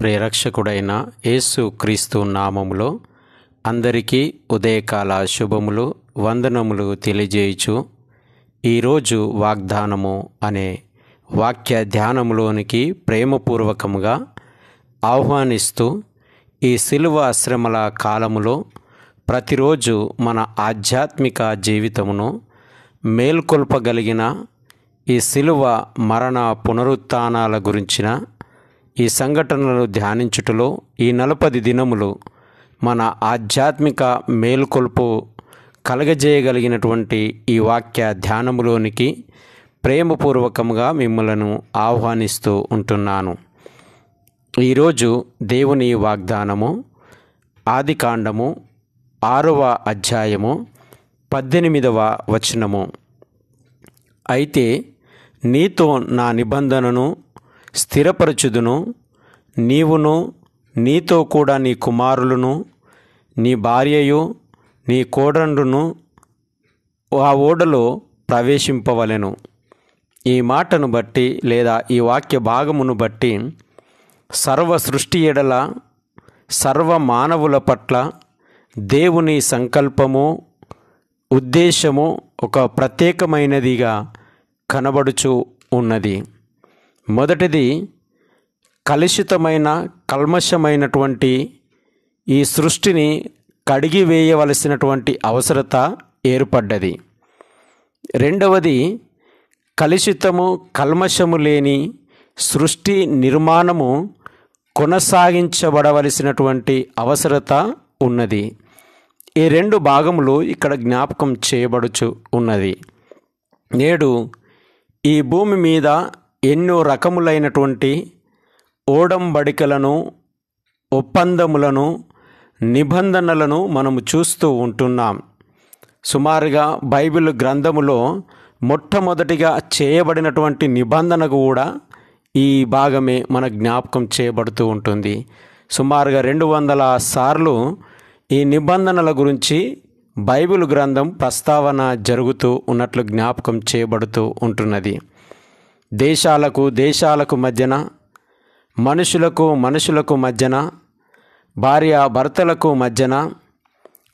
ప్రేరక్షకుడైన యేసు క్రీస్తు నామములో అందరికీ ఉదయకాల శుభములు వందనములు తెలియజేయుచు ఈరోజు వాగ్దానము అనే వాక్య ధ్యానములోనికి ప్రేమపూర్వకముగా ఆహ్వానిస్తూ ఈ శిలువ శ్రమల కాలములో ప్రతిరోజు మన ఆధ్యాత్మిక జీవితమును మేల్కొల్పగలిగిన ఈ శిలువ మరణ పునరుత్థానాల గురించిన ఈ సంఘటనలు ధ్యానించుటలో ఈ 40 దినములు మన ఆధ్యాత్మిక మేల్కొల్పు కలగజేయగలిగినటువంటి ఈ వాక్య ధ్యానములోనికి ప్రేమపూర్వకముగా మిమ్మలను ఆహ్వానిస్తూ ఉంటున్నాను. ఈరోజు దేవుని వాగ్దానము ఆదికాండము 6వ అధ్యాయము 18వ వచనము. అయితే నీతో నా నిబంధనను స్థిరపరచుదును, నీవును నీతో కూడా నీ కుమారులను నీ భార్యయు నీ కోడండును ఆ ఓడలో ప్రవేశింపవలెను. ఈ మాటను బట్టి లేదా ఈ వాక్య భాగమును బట్టి సర్వ సృష్టి ఎడల సర్వ మానవుల పట్ల దేవుని సంకల్పము ఉద్దేశము ఒక ప్రత్యేకమైనదిగా కనబడుచు ఉన్నది. మొదటిది, కలుషితమైన కల్మషమైనటువంటి ఈ సృష్టిని కడిగివేయవలసినటువంటి అవసరత ఏర్పడ్డది. రెండవది, కలుషితము కల్మషము లేని సృష్టి నిర్మాణము కొనసాగించబడవలసినటువంటి అవసరత ఉన్నది. ఈ 2 భాగములు ఇక్కడ జ్ఞాపకం చేయబడుచు ఉన్నది. నేడు ఈ భూమి మీద ఎన్నో రకములైనటువంటి ఓడంబడికలను, ఒప్పందములను, నిబంధనలను మనము చూస్తూ ఉంటున్నాం. సుమారుగా బైబిల్ గ్రంథములో మొట్టమొదటిగా చేయబడినటువంటి నిబంధన కూడా ఈ భాగమే మన జ్ఞాపకం చేయబడుతూ ఉంటుంది. సుమారుగా 200 సార్లు ఈ నిబంధనల గురించి బైబిల్ గ్రంథం ప్రస్తావన జరుగుతూ ఉన్నట్లు జ్ఞాపకం చేయబడుతూ ఉంటున్నది. దేశాలకు మధ్యన, మనుషులకు మధ్యన, భార్య భర్తలకు మధ్యన,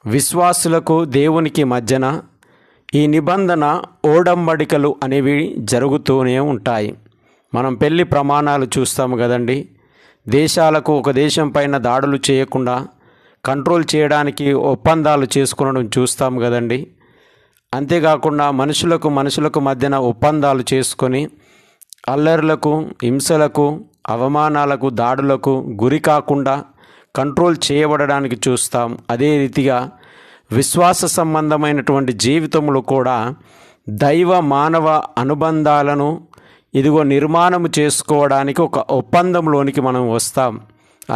విశ్వాసులకు దేవునికి మధ్యన ఈ నిబంధన ఓడంబడికలు అనేవి జరుగుతూనే ఉంటాయి. మనం పెళ్లి ప్రమాణాలు చూస్తాము కదండి. దేశాలకు ఒక దేశం పైన దాడులు చేయకుండా కంట్రోల్ చేయడానికి ఒప్పందాలు చేసుకునడం చూస్తాము కదండి. అంతేకాకుండా మనుషులకు మధ్యన ఒప్పందాలు చేసుకొని అల్లర్లకు, హింసలకు, అవమానాలకు, దాడులకు గురి కాకుండా కంట్రోల్ చేయబడడానికి చూస్తాం. అదే రీతిగా విశ్వాస సంబంధమైనటువంటి జీవితంలో కూడా దైవ మానవ అనుబంధాలను నిర్మాణము చేసుకోవడానికి ఒక ఒప్పందంలోనికి మనం వస్తాం.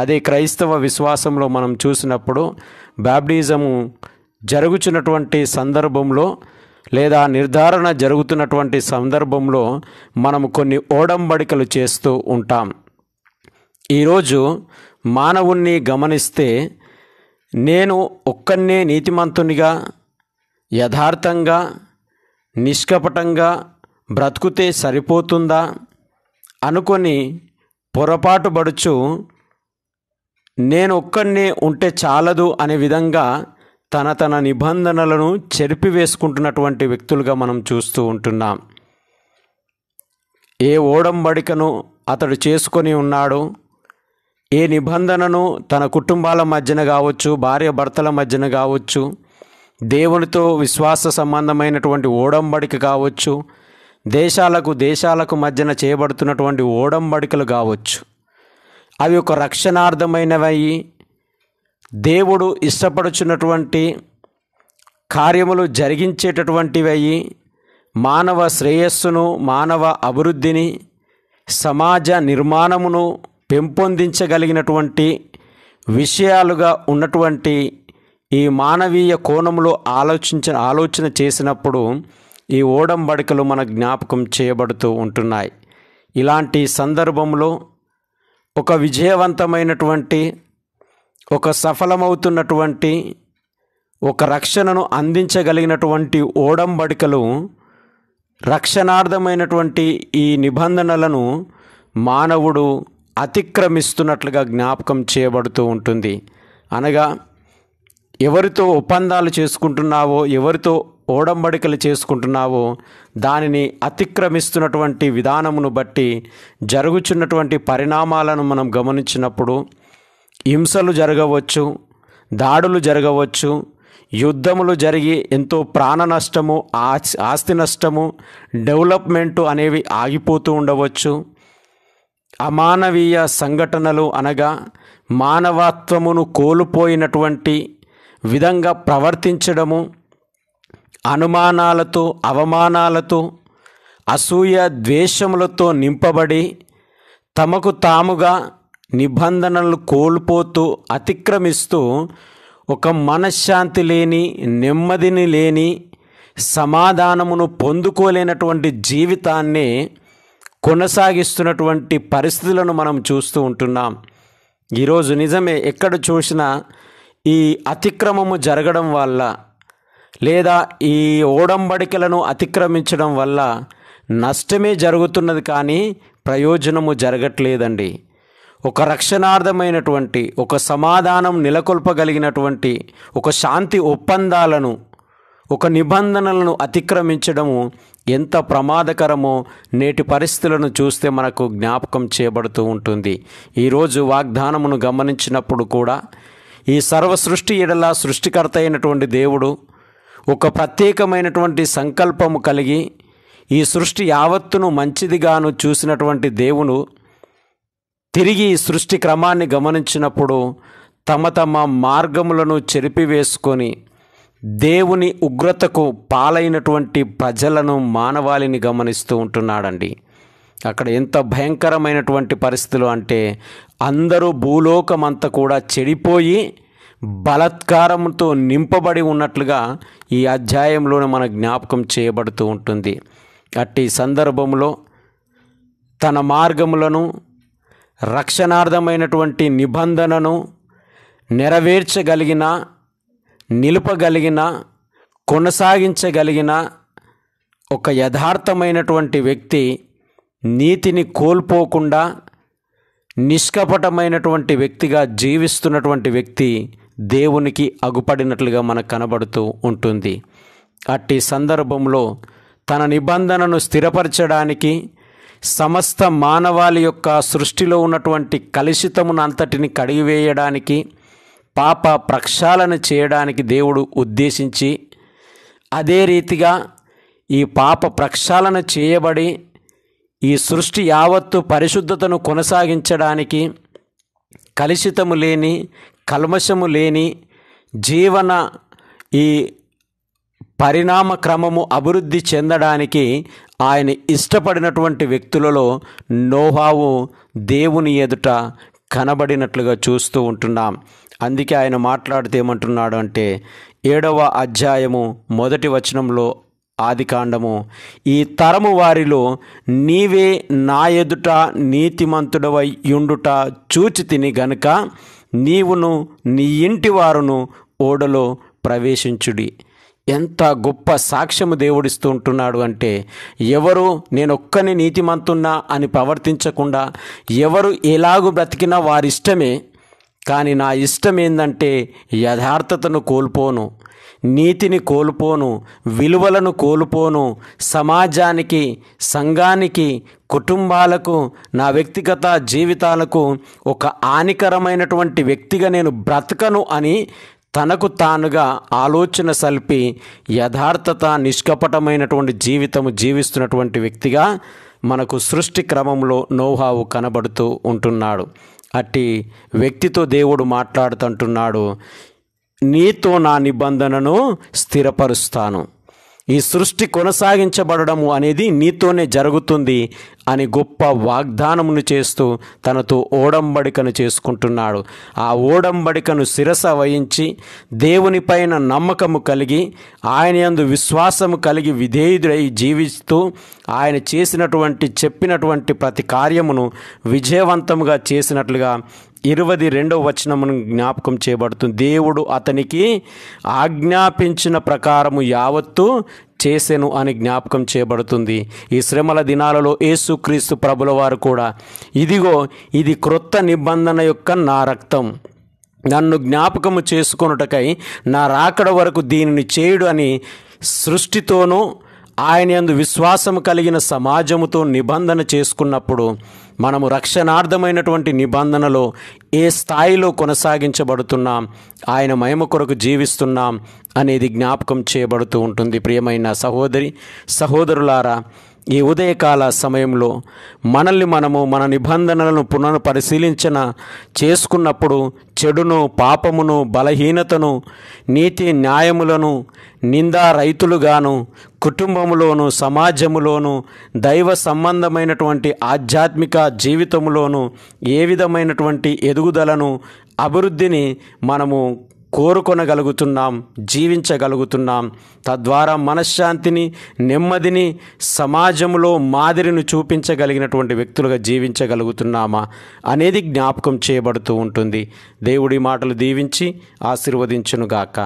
అదే క్రైస్తవ విశ్వాసంలో మనం చూసినప్పుడు బాప్టిజము జరుగుతున్నటువంటి సందర్భంలో లేదా నిర్ధారణ జరుగుతున్నటువంటి సందర్భంలో మనము కొన్ని ఓడంబడికలు చేస్తూ ఉంటాం. ఈరోజు మానవుణ్ణి గమనిస్తే నేను ఒక్కనే నీతిమంతునిగా, యథార్థంగా, నిష్కపటంగా బ్రతుకుతే సరిపోతుందా అనుకొని పొరపాటు పడుచు నేను ఒక్కనే ఉంటే చాలదు అనే విధంగా తన నిబంధనలను చెరిపివేసుకుంటున్నటువంటి వ్యక్తులుగా మనం చూస్తూ ఉంటున్నాం. ఏ ఓడంబడికను అతడు చేసుకొని ఉన్నాడో, ఏ నిబంధనను తన కుటుంబాల మధ్యన కావచ్చు, భార్య భర్తల మధ్యన కావచ్చు, దేవునితో విశ్వాస సంబంధమైనటువంటి ఓడంబడిక కావచ్చు, దేశాలకు మధ్యన చేయబడుతున్నటువంటి ఓడంబడికలు కావచ్చు, అవి ఒక రక్షణార్థమైనవి, దేవుడు ఇష్టపడుచున్నటువంటి కార్యములు జరిగించేటటువంటివి, మానవ శ్రేయస్సును, మానవ అభివృద్ధిని, సమాజ నిర్మాణమును పెంపొందించగలిగినటువంటి విషయాలుగా ఉన్నటువంటి ఈ మానవీయ కోణంలో ఆలోచన చేసినప్పుడు ఈ ఓడంబడికలు మన జ్ఞాపకం చేయబడుతూ ఉంటున్నాయి. ఇలాంటి సందర్భంలో ఒక విజయవంతమైనటువంటి, ఒక సఫలమవుతున్నటువంటి, ఒక రక్షణను అందించగలిగినటువంటి ఓడంబడికలు, రక్షణార్థమైనటువంటి ఈ నిబంధనలను మానవుడు అతిక్రమిస్తున్నట్లుగా జ్ఞాపకం చేయబడుతూ ఉంటుంది. అనగా ఎవరితో ఒప్పందాలు చేసుకుంటున్నావో, ఎవరితో ఓడంబడికలు చేసుకుంటున్నావో దానిని అతిక్రమిస్తున్నటువంటి విధానమును బట్టి జరుగుచున్నటువంటి పరిణామాలను మనం గమనించినప్పుడు హింసలు జరగవచ్చు, దాడులు జరగవచ్చు, యుద్ధములు జరిగి ఎంతో ప్రాణ నష్టము, ఆస్తి నష్టము, డెవలప్మెంటు అనేవి ఆగిపోతూ ఉండవచ్చు. అమానవీయ సంఘటనలు అనగా మానవత్వమును కోల్పోయినటువంటి విధంగా ప్రవర్తించడము, అనుమానాలతో, అవమానాలతో, అసూయ ద్వేషములతో నింపబడి తమకు తాముగా నిబంధనలు కోల్పోతూ అతిక్రమిస్తూ ఒక మనశ్శాంతి లేని, నెమ్మదిని లేని, సమాధానమును పొందుకోలేనటువంటి జీవితాన్ని కొనసాగిస్తున్నటువంటి పరిస్థితులను మనం చూస్తూ ఉంటున్నాం. ఈరోజు నిజమే, ఎక్కడ చూసినా ఈ అతిక్రమము జరగడం వల్ల లేదా ఈ ఓడంబడికలను అతిక్రమించడం వల్ల నష్టమే జరుగుతున్నది, కానీ ప్రయోజనము జరగట్లేదండి. ఒక రక్షణార్థమైనటువంటి, ఒక సమాధానం నెలకొల్పగలిగినటువంటి ఒక శాంతి ఒప్పందాలను, ఒక నిబంధనలను అతిక్రమించడము ఎంత ప్రమాదకరమో నేటి పరిస్థితులను చూస్తే మనకు జ్ఞాపకం చేయబడుతూ ఉంటుంది. ఈరోజు వాగ్దానమును గమనించినప్పుడు కూడా ఈ సర్వ సృష్టి ఎడల సృష్టికర్త అయినటువంటి దేవుడు ఒక ప్రత్యేకమైనటువంటి సంకల్పము కలిగి ఈ సృష్టి యావత్తును మంచిదిగాను చూసినటువంటి దేవుడు తిరిగి ఈ సృష్టి క్రమాన్ని గమనించినప్పుడు తమ తమ మార్గములను చెరిపివేసుకొని దేవుని ఉగ్రతకు పాలైనటువంటి ప్రజలను, మానవాళిని గమనిస్తూ ఉంటున్నాడండి. అక్కడ ఎంత భయంకరమైనటువంటి పరిస్థితులు అంటే అందరూ భూలోకమంతా కూడా చెడిపోయి బలాత్కారంతో నింపబడి ఉన్నట్లుగా ఈ అధ్యాయంలోనే మన జ్ఞాపకం చేయబడుతూ ఉంటుంది. అట్టి సందర్భంలో తన మార్గములను, రక్షణార్థమైనటువంటి నిబంధనను నెరవేర్చగలిగిన, నిలుపగలిగిన, కొనసాగించగలిగిన ఒక యథార్థమైనటువంటి వ్యక్తి, నీతిని కోల్పోకుండా నిష్కపటమైనటువంటి వ్యక్తిగా జీవిస్తున్నటువంటి వ్యక్తి దేవునికి అగుపడినట్లుగా మనకు కనబడుతూ ఉంటుంది. అట్టి సందర్భంలో తన నిబంధనను స్థిరపరచడానికి, సమస్త మానవాళి యొక్క సృష్టిలో ఉన్నటువంటి కలుషితమును అంతటిని కడిగివేయడానికి, పాప ప్రక్షాళన చేయడానికి దేవుడు ఉద్దేశించి, అదే రీతిగా ఈ పాప ప్రక్షాళన చేయబడి ఈ సృష్టి యావత్తు పరిశుద్ధతను కొనసాగించడానికి, కలుషితము లేని, కల్మషము లేని జీవన ఈ పరిణామ క్రమము అభివృద్ధి చెందడానికి ఆయన ఇష్టపడినటువంటి వ్యక్తులలో నోవాహు దేవుని ఎదుట కనబడినట్లుగా చూస్తూ ఉంటున్నాం. అందుకే ఆయన మాట్లాడితే ఏమంటున్నాడు అంటే 7వ అధ్యాయము 1వ వచనంలో, ఆదికాండము, ఈ తరము వారిలో నీవే నా ఎదుట నీతిమంతుడవై యుండుట చూచి తిని గనుక నీవును నీ ఇంటి వారును ఓడలో ప్రవేశించుడి. ఎంత గొప్ప సాక్ష్యము దేవుడిస్తూ ఉంటున్నాడు అంటే, ఎవరు నేనొక్కని నీతిమంతున్నా అని ప్రవర్తించకుండా, ఎవరు ఎలాగూ బ్రతికినా వారిష్టమే, కానీ నా ఇష్టం ఏంటంటే యథార్థతను కోల్పోను, నీతిని కోల్పోను, విలువలను కోల్పోను, సమాజానికి, సంఘానికి, కుటుంబాలకు, నా వ్యక్తిగత జీవితాలకు ఒక హానికరమైనటువంటి వ్యక్తిగా నేను బ్రతకను అని తనకు తానుగా ఆలోచన సల్పి యథార్థత, నిష్కపటమైనటువంటి జీవితము జీవిస్తున్నటువంటి వ్యక్తిగా మనకు సృష్టి క్రమంలో నోవాహు కనబడుతూ ఉంటున్నాడు. అట్టి వ్యక్తితో దేవుడు మాట్లాడుతుంటున్నాడు, నీతో నా నిబంధనను స్థిరపరుస్తాను, ఈ సృష్టి కొనసాగించబడము అనేది నీతోనే జరుగుతుంది అని గొప్ప వాగ్దానమును చేస్తూ తనతో ఓడంబడికను చేసుకుంటున్నాడు. ఆ ఓడంబడికను శిరస వహించి దేవునిపైన నమ్మకము కలిగి, ఆయన యందు విశ్వాసము కలిగి విధేయుడై జీవిస్తూ ఆయన చెప్పినటువంటి ప్రతి కార్యమును విజయవంతముగా చేసినట్లుగా 22వ వచనమును జ్ఞాపకం చేయబడుతుంది. దేవుడు అతనికి ఆజ్ఞాపించిన ప్రకారము యావత్తు చేసెను అని జ్ఞాపకం చేయబడుతుంది. ఈ శ్రమల దినాలలో యేసుక్రీస్తు ప్రభుల వారు కూడా, ఇదిగో ఇది క్రొత్త నిబంధన యొక్క నా రక్తం, నన్ను జ్ఞాపకము చేసుకొనుటకై నా రాకడ వరకు దీనిని చేయుడు అని సృష్టితోనూ ఆయన యందు విశ్వాసము కలిగిన సమాజముతో నిబంధన చేసుకున్నప్పుడు మనము రక్షణార్థమైనటువంటి నిబంధనలో ఏ స్థాయిలో కొనసాగించబడుతున్నాం, ఆయన మహిమ కొరకు జీవిస్తున్నాం అనేది జ్ఞాపకం చేయబడుతూ ఉంటుంది. ప్రియమైన సహోదరులారా, ఈ ఉదయకాల సమయంలో మనల్ని మనము మన నిబంధనలను పునఃపరిశీలించన చేసుకున్నప్పుడు చెడును, పాపమును, బలహీనతను, నీతి న్యాయములను నిందారహితులుగాను, కుటుంబములోను, సమాజములోను, దైవ సంబంధమైనటువంటి ఆధ్యాత్మిక జీవితములోను ఏ విధమైనటువంటి ఎదుగుదలను, అభివృద్ధిని మనము కోరుకొనగలుగుతున్నాం, జీవించగలుగుతున్నాం. తద్వారా మనశ్శాంతిని, నెమ్మదిని, సమాజంలో మాదిరిని చూపించగలిగినటువంటి వ్యక్తులుగా జీవించగలుగుతున్నామా అనేది జ్ఞాపకం చేయబడుతూ ఉంటుంది. దేవుడి మాటలు దీవించి ఆశీర్వదించునుగాక.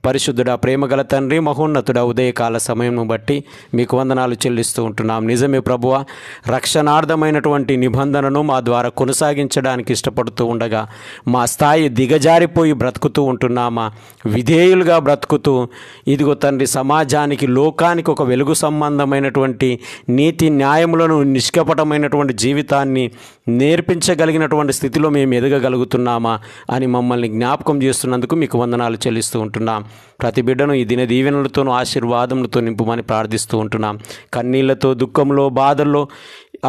పరిశుద్ధుడా, ప్రేమగల తండ్రి, మహోన్నతుడా, ఉదయకాల సమయం బట్టి మీకు వందనాలు చెల్లిస్తూ ఉంటున్నాం. నిజమే ప్రభువా, రక్షణార్థమైనటువంటి నిబంధనను మా ద్వారా కొనసాగించడానికి ఇష్టపడుతూ ఉండగా మా స్థాయి దిగజారిపోయి బ్రతుకుతూ ఉంటున్నామా? విధేయులుగా బ్రతుకుతూ ఇదిగో తండ్రి, సమాజానికి, లోకానికి ఒక వెలుగు సంబంధమైనటువంటి నీతి న్యాయములను, నిష్కపటమైనటువంటి జీవితాన్ని నేర్పించగలిగినటువంటి స్థితిలో మేము ఎదగగలుగుతున్నామా అని మమ్మల్ని జ్ఞాపకం చేస్తున్నందుకు మీకు వందనాలు చెల్లిస్తూ ఉంటున్నాం. ప్రతి బిడ్డను ఈ దిన దీవెనలతోనూ ఆశీర్వాదములతో నింపుమని ప్రార్థిస్తూ ఉంటున్నాం. కన్నీళ్లతో, దుఃఖంలో, బాధల్లో,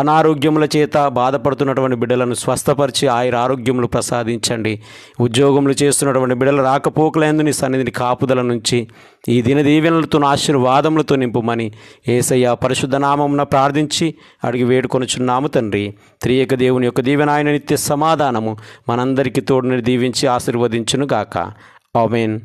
అనారోగ్యముల చేత బాధపడుతున్నటువంటి బిడ్డలను స్వస్థపరిచి ఆయురారోగ్యములు ప్రసాదించండి. ఉద్యోగములు చేస్తున్నటువంటి బిడ్డల రాకపోకలందు నీ సన్నిధిని కాపుదల నుంచి ఈ దిన దీవెనలతో, ఆశీర్వాదములతో నింపుమని యేసయ్య పరిశుద్ధ నామమున ప్రార్థించి అడిగి వేడుకొనుచున్నాము తండ్రి. త్రియక దేవుని యొక్క దీవెన, ఆయన నిత్య సమాధానము మనందరికీ తోడుని దీవించి ఆశీర్వదించును గాక. ఆమేన్.